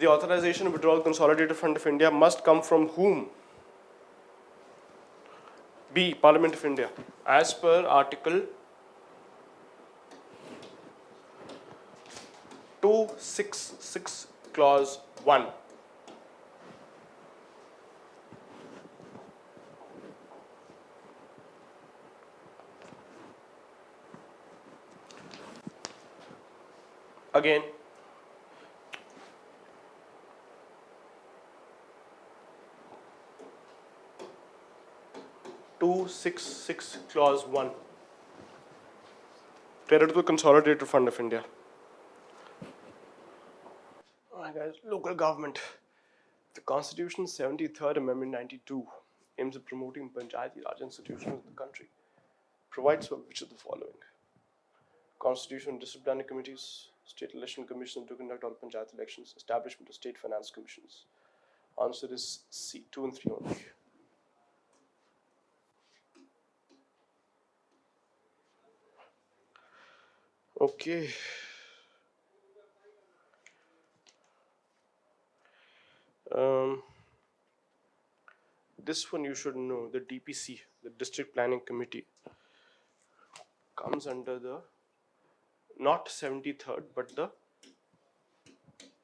the authorization of withdrawal Consolidated Fund of India must come from whom? B. Parliament of India. As per Article 266 Clause 1. Again, Clause 1. Related to the Consolidated Fund of India. Alright guys, local government. The Constitution's 73rd Amendment 92 aims at promoting Panchayati Raj Institutions in the country. Provides for which of the following? Constitution and District Planning Committees, State Election Commission to conduct all Panchayat elections, establishment of State Finance Commissions. Answer is C, 2 and 3 only. Okay. This one you should know, the DPC, the District Planning Committee, comes under the not 73rd but the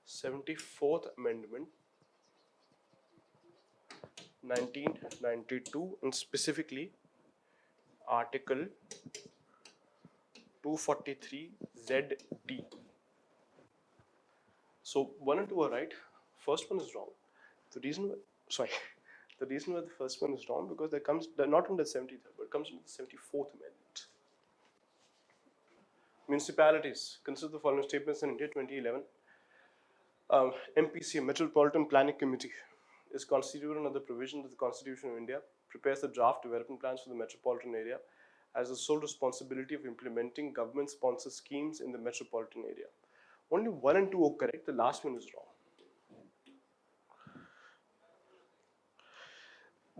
74th Amendment 1992, and specifically Article 243 ZD. So 1 and 2 are right. First one is wrong. The reason why the first one is wrong because they're not under the 73rd, but it comes under the 74th Amendment. Municipalities. Consider the following statements in India 2011. MPC, Metropolitan Planning Committee, is constituted under the provisions of the Constitution of India, prepares the draft development plans for the metropolitan area, has the sole responsibility of implementing government-sponsored schemes in the metropolitan area. Only 1 and 2 are correct, the last one is wrong.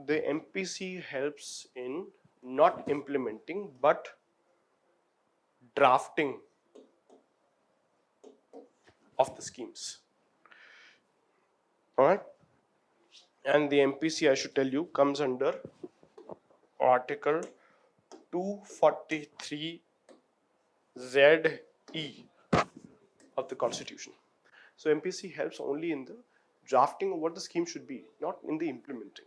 The MPC helps in not implementing but drafting of the schemes. Alright? And the MPC, I should tell you, comes under Article 243 ZE of the Constitution. So MPC helps only in the drafting of what the scheme should be, not in the implementing.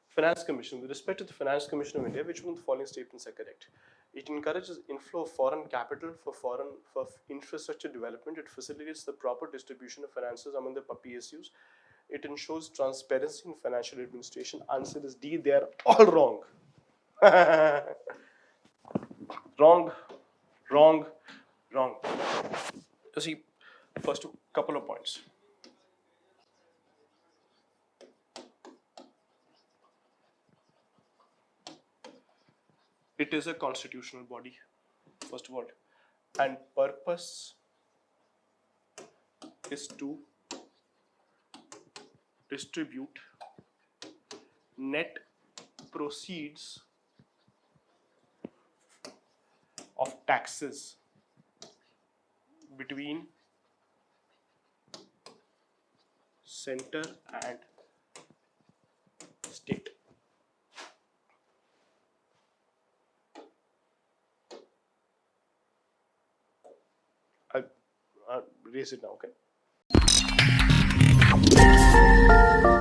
Finance Commission. With respect to the Finance Commission of India, which one of the following statements are correct? It encourages inflow of foreign capital for infrastructure development. It facilitates the proper distribution of finances among the PSUs. It ensures transparency in financial administration. Answer is D. They are all wrong. Wrong. You see, first couple of points. It is a constitutional body, first of all, and purpose is to distribute net proceeds of taxes between center and state. I'll raise it now, okay?